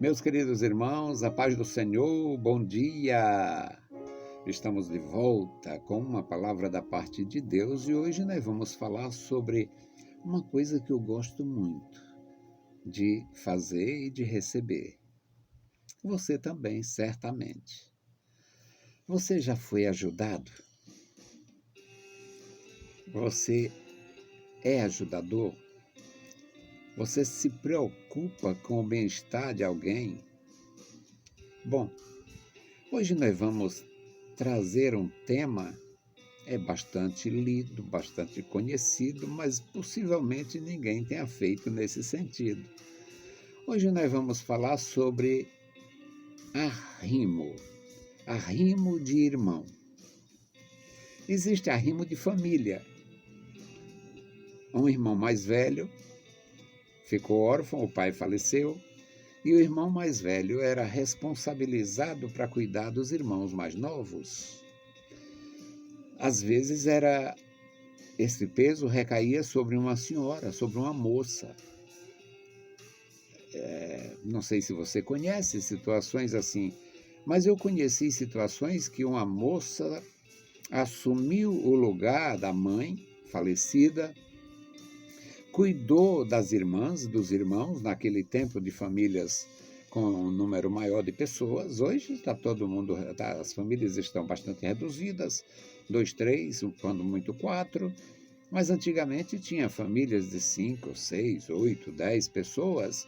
Meus queridos irmãos, a paz do Senhor, bom dia! Estamos de volta com uma palavra da parte de Deus e hoje nós vamos falar sobre uma coisa que eu gosto muito de fazer e de receber. Você também, certamente. Você já foi ajudado? Você é ajudador? Você se preocupa com o bem-estar de alguém? Bom, hoje nós vamos trazer um tema bastante lido, bastante conhecido, mas possivelmente ninguém tenha feito nesse sentido. Hoje nós vamos falar sobre arrimo, arrimo de irmão. Existe arrimo de família. Um irmão mais velho ficou órfão, o pai faleceu, e o irmão mais velho era responsabilizado para cuidar dos irmãos mais novos. Às vezes esse peso recaía sobre uma senhora, sobre uma moça. Não sei se você conhece situações assim, mas eu conheci situações que uma moça assumiu o lugar da mãe falecida, cuidou das irmãs, dos irmãos, naquele tempo de famílias com um número maior de pessoas. Hoje está todo mundo, as famílias estão bastante reduzidas, 2, 3, quando muito 4, mas antigamente tinha famílias de 5, 6, 8, 10 pessoas,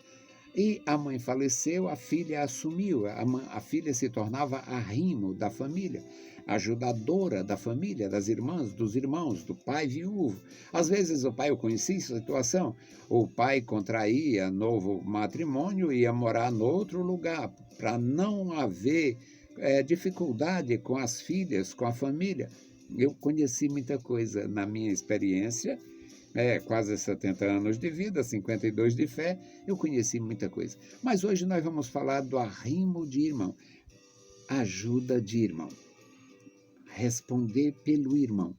e a mãe faleceu, a filha assumiu, a filha se tornava arrimo da família, ajudadora da família, das irmãs, dos irmãos, do pai viúvo. Às vezes o pai, eu conheci essa situação, o pai contraía novo matrimônio e ia morar em outro lugar, para não haver dificuldade com as filhas, com a família. Eu conheci muita coisa na minha experiência, quase 70 anos de vida, 52 de fé, eu conheci muita coisa. Mas hoje nós vamos falar do arrimo de irmão, ajuda de irmão, responder pelo irmão,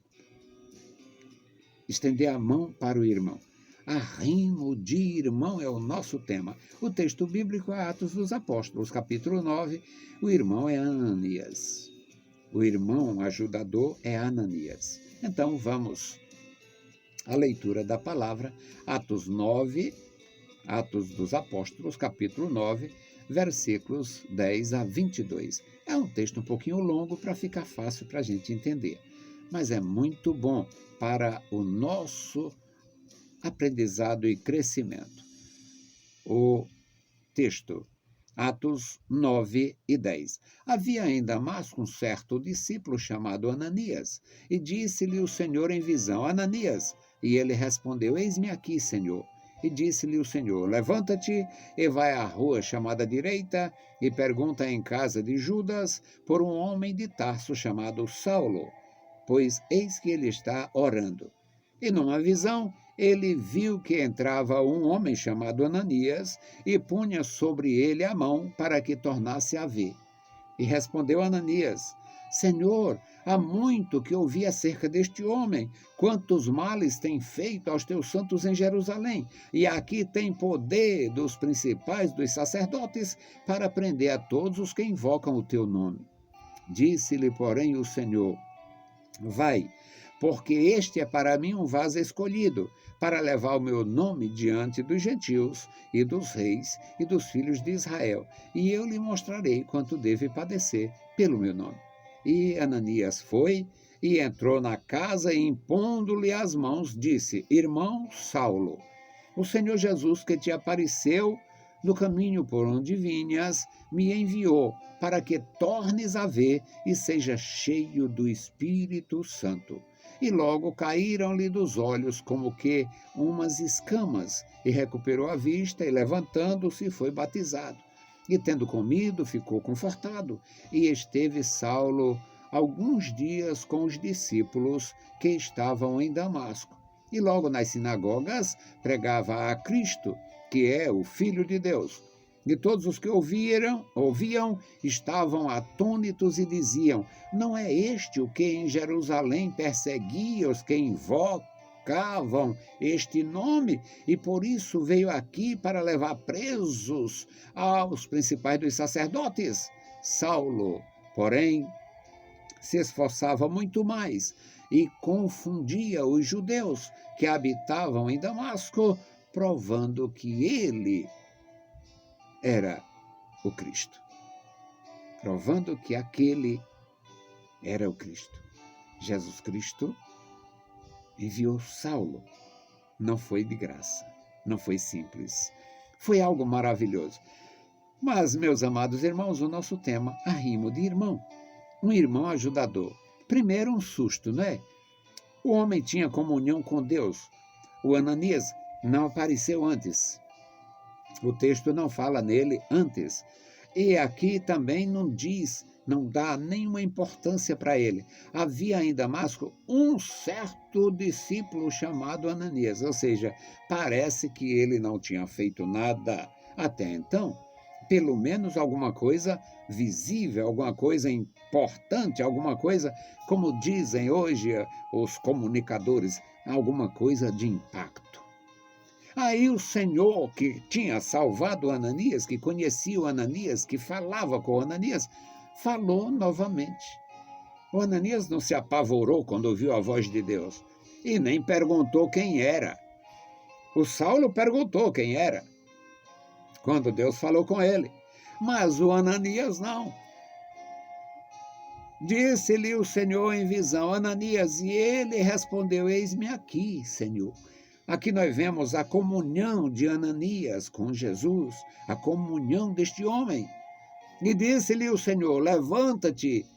estender a mão para o irmão. Arrimo de irmão é o nosso tema. O texto bíblico é Atos dos Apóstolos, capítulo 9, o irmão é Ananias. O irmão ajudador é Ananias. Então vamos à leitura da palavra, Atos dos Apóstolos, capítulo 9, versículos 10 a 22. É um texto um pouquinho longo para ficar fácil para a gente entender, mas é muito bom para o nosso aprendizado e crescimento. O texto, Atos 9 e 10. Havia em Damasco um certo discípulo chamado Ananias, e disse-lhe o Senhor em visão: Ananias. E ele respondeu: Eis-me aqui, Senhor. E disse-lhe o Senhor: Levanta-te e vai à rua chamada direita e pergunta em casa de Judas por um homem de Tarso chamado Saulo, pois eis que ele está orando. E numa visão ele viu que entrava um homem chamado Ananias e punha sobre ele a mão para que tornasse a ver. E respondeu Ananias: Senhor, há muito que ouvi acerca deste homem, quantos males tem feito aos teus santos em Jerusalém, e aqui tem poder dos principais dos sacerdotes para prender a todos os que invocam o teu nome. Disse-lhe, porém, o Senhor: Vai, porque este é para mim um vaso escolhido, para levar o meu nome diante dos gentios e dos reis e dos filhos de Israel, e eu lhe mostrarei quanto deve padecer pelo meu nome. E Ananias foi e entrou na casa e, impondo-lhe as mãos, disse: Irmão Saulo, o Senhor Jesus, que te apareceu no caminho por onde vinhas, me enviou para que tornes a ver e seja cheio do Espírito Santo. E logo caíram-lhe dos olhos como que umas escamas, e recuperou a vista, e levantando-se foi batizado. E tendo comido, ficou confortado, e esteve Saulo alguns dias com os discípulos que estavam em Damasco. E logo nas sinagogas pregava a Cristo, que é o Filho de Deus. E todos os que ouviam estavam atônitos e diziam: Não é este o que em Jerusalém perseguia os que invocam invocavam este nome e por isso veio aqui para levar presos aos principais dos sacerdotes. Saulo, porém, se esforçava muito mais e confundia os judeus que habitavam em Damasco, provando que ele era o Cristo. Provando que aquele era o Cristo. Jesus Cristo enviou Saulo. Não foi de graça, não foi simples. Foi algo maravilhoso. Mas, meus amados irmãos, o nosso tema, arrimo de irmão. Um irmão ajudador. Primeiro, um susto, não é? O homem tinha comunhão com Deus. O Ananias não apareceu antes. O texto não fala nele antes. E aqui também não diz, não dá nenhuma importância para ele. Havia em Damasco um certo discípulo chamado Ananias, ou seja, parece que ele não tinha feito nada até então. Pelo menos alguma coisa visível, alguma coisa importante, alguma coisa, como dizem hoje os comunicadores, alguma coisa de impacto. Aí o Senhor, que tinha salvado Ananias, que conhecia o Ananias, que falava com o Ananias, falou novamente. O Ananias não se apavorou quando ouviu a voz de Deus e nem perguntou quem era. O Saulo perguntou quem era, quando Deus falou com ele. Mas o Ananias não. Disse-lhe o Senhor em visão, Ananias, e ele respondeu, eis-me aqui, Senhor. Aqui nós vemos a comunhão de Ananias com Jesus, a comunhão deste homem. E disse-lhe o Senhor, levanta-te.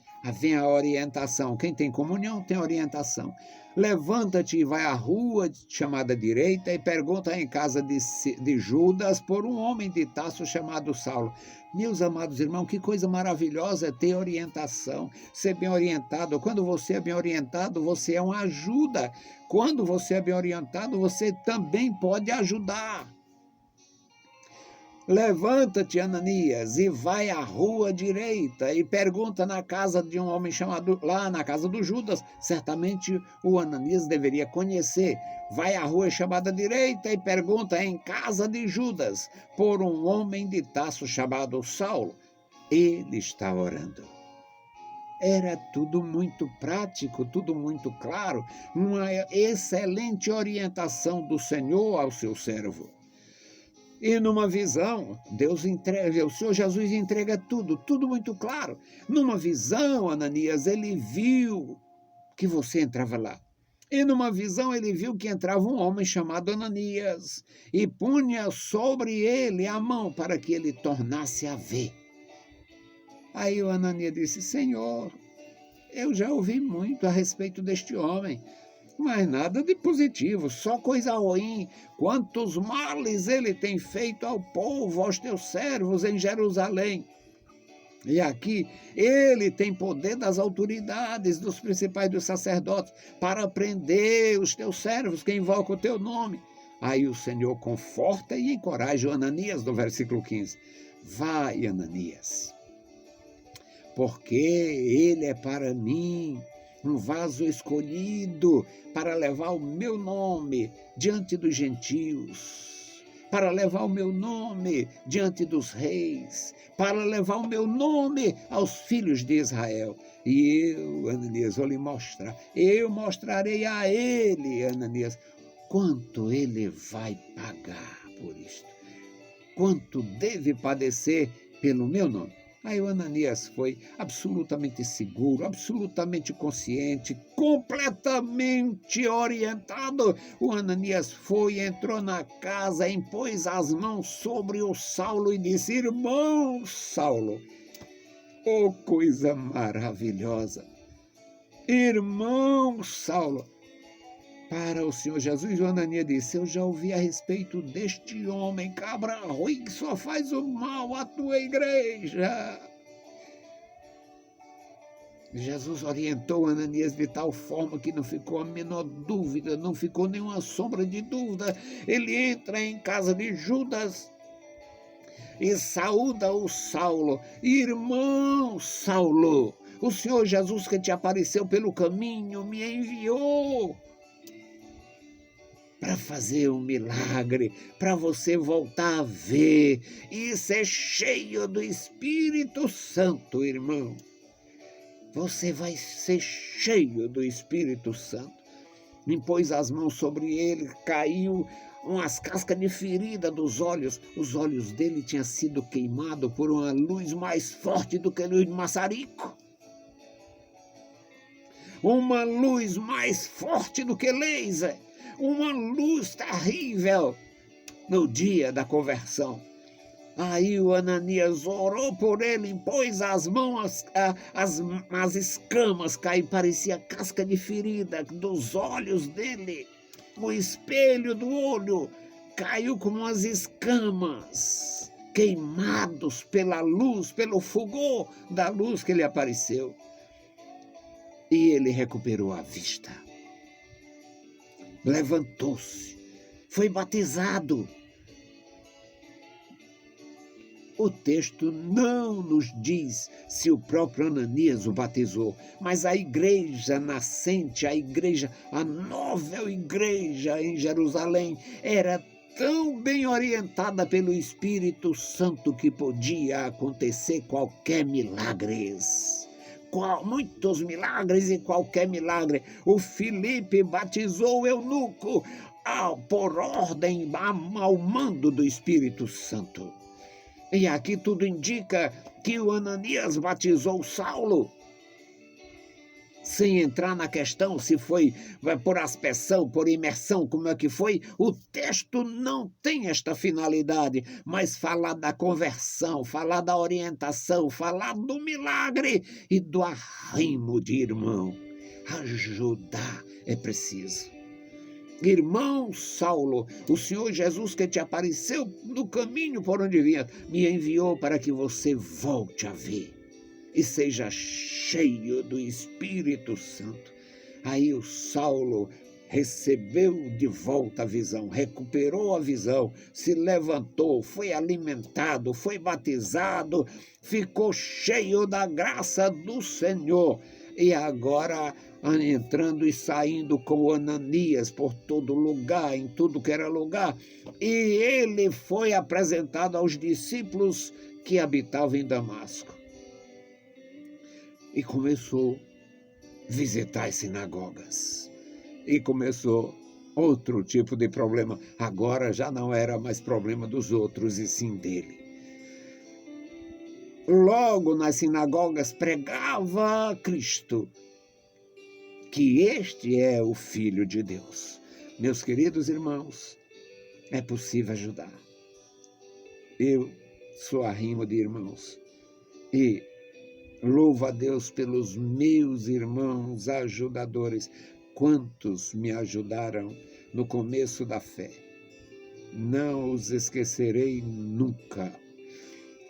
Vem a orientação. Quem tem comunhão tem orientação. Levanta-te e vai à rua chamada direita e pergunta em casa de Judas por um homem de Tarso chamado Saulo. Meus amados irmãos, que coisa maravilhosa é ter orientação, ser bem orientado. Quando você é bem orientado, você é uma ajuda. Quando você é bem orientado, você também pode ajudar. Levanta-te, Ananias, e vai à rua direita e pergunta na casa de um homem chamado, lá na casa do Judas. Certamente o Ananias deveria conhecer. Vai à rua chamada direita e pergunta em casa de Judas por um homem de Tarso chamado Saulo. Ele está orando. Era tudo muito prático, tudo muito claro, uma excelente orientação do Senhor ao seu servo. E numa visão, Deus entrega, o Senhor Jesus entrega tudo muito claro. Numa visão, Ananias, ele viu que você entrava lá. E numa visão ele viu que entrava um homem chamado Ananias e punha sobre ele a mão para que ele tornasse a ver. Aí o Ananias disse, Senhor, eu já ouvi muito a respeito deste homem, mas nada de positivo, só coisa ruim. Quantos males ele tem feito ao povo, aos teus servos em Jerusalém. E aqui ele tem poder das autoridades, dos principais dos sacerdotes, para prender os teus servos que invocam o teu nome. Aí o Senhor conforta e encoraja o Ananias, no versículo 15. Vai, Ananias, porque ele é para mim um vaso escolhido para levar o meu nome diante dos gentios, para levar o meu nome diante dos reis, para levar o meu nome aos filhos de Israel. E eu, Ananias, vou lhe mostrar, eu mostrarei a ele, Ananias, quanto ele vai pagar por isto, quanto deve padecer pelo meu nome. Aí o Ananias foi absolutamente seguro, absolutamente consciente, completamente orientado. O Ananias foi, entrou na casa, impôs as mãos sobre o Saulo e disse, irmão Saulo, oh coisa maravilhosa, irmão Saulo. Para o Senhor Jesus, o Ananias disse, eu já ouvi a respeito deste homem, cabra ruim, que só faz o mal à tua igreja. Jesus orientou Ananias de tal forma que não ficou a menor dúvida, não ficou nenhuma sombra de dúvida. Ele entra em casa de Judas e saúda o Saulo, irmão Saulo, o Senhor Jesus que te apareceu pelo caminho me enviou. para fazer um milagre, para você voltar a ver e ser cheio do Espírito Santo, irmão. Você vai ser cheio do Espírito Santo. Impôs as mãos sobre ele, caiu umas cascas de ferida dos olhos. Os olhos dele tinham sido queimados por uma luz mais forte do que a luz de maçarico. Uma luz mais forte do que laser. Uma luz terrível no dia da conversão. Aí o Ananias orou por ele, pôs as mãos, as escamas caíram, parecia casca de ferida dos olhos dele. O espelho do olho caiu como as escamas, queimados pela luz, pelo fulgor da luz que lhe apareceu. E ele recuperou a vista. Levantou-se, foi batizado. O texto não nos diz se o próprio Ananias o batizou, mas a igreja nascente, a nova igreja em Jerusalém, era tão bem orientada pelo Espírito Santo que podia acontecer qualquer milagre. Muitos milagres e qualquer milagre. O Filipe batizou o eunuco por ordem, ao mando do Espírito Santo. E aqui tudo indica que o Ananias batizou Saulo, sem entrar na questão se foi por aspersão, por imersão, como é que foi. O texto não tem esta finalidade, mas falar da conversão, falar da orientação, falar do milagre e do arrimo de irmão. Ajudar é preciso. Irmão Saulo, o Senhor Jesus que te apareceu no caminho por onde vinha, me enviou para que você volte a ver e seja cheio do Espírito Santo. Aí o Saulo recebeu de volta a visão, recuperou a visão, se levantou, foi alimentado, foi batizado, ficou cheio da graça do Senhor. E agora entrando e saindo com Ananias por todo lugar, em tudo que era lugar. E ele foi apresentado aos discípulos que habitavam em Damasco. E começou a visitar as sinagogas. E começou outro tipo de problema. Agora já não era mais problema dos outros, e sim dele. Logo nas sinagogas pregava Cristo, que este é o Filho de Deus. Meus queridos irmãos, é possível ajudar. Eu sou arrimo de irmãos e louvo a Deus pelos meus irmãos ajudadores. Quantos me ajudaram no começo da fé? Não os esquecerei nunca.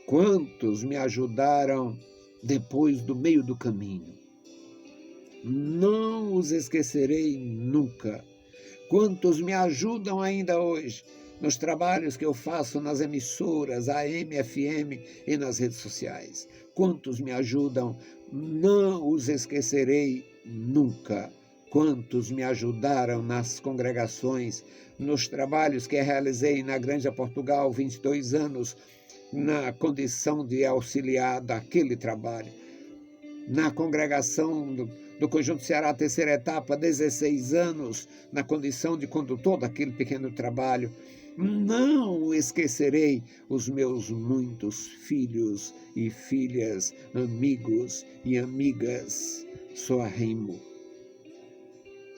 Quantos me ajudaram depois do meio do caminho? Não os esquecerei nunca. Quantos me ajudam ainda hoje nos trabalhos que eu faço nas emissoras, AM, FM e nas redes sociais. Quantos me ajudam, não os esquecerei nunca. Quantos me ajudaram nas congregações, nos trabalhos que realizei na Granja Portugal, 22 anos, na condição de auxiliar daquele trabalho. Na congregação do Conjunto Ceará, terceira etapa, 16 anos, na condição de condutor daquele pequeno trabalho. Não esquecerei os meus muitos filhos e filhas, amigos e amigas. Sou arrimo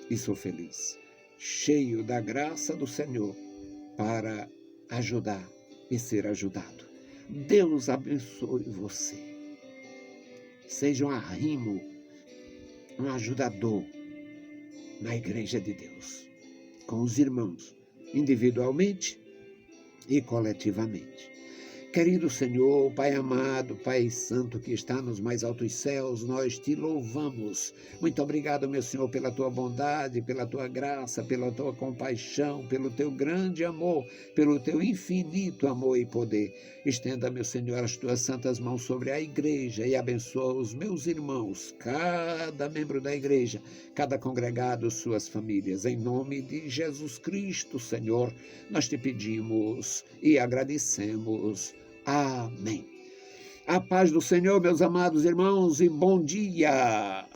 e sou feliz, cheio da graça do Senhor para ajudar e ser ajudado. Deus abençoe você. Seja um arrimo, um ajudador na Igreja de Deus, com os irmãos, individualmente e coletivamente. Querido Senhor, Pai amado, Pai santo que está nos mais altos céus, nós te louvamos. Muito obrigado, meu Senhor, pela tua bondade, pela tua graça, pela tua compaixão, pelo teu grande amor, pelo teu infinito amor e poder. Estenda, meu Senhor, as tuas santas mãos sobre a igreja e abençoa os meus irmãos, cada membro da igreja, cada congregado, suas famílias. Em nome de Jesus Cristo, Senhor, nós te pedimos e agradecemos. Amém. A paz do Senhor, meus amados irmãos, e bom dia!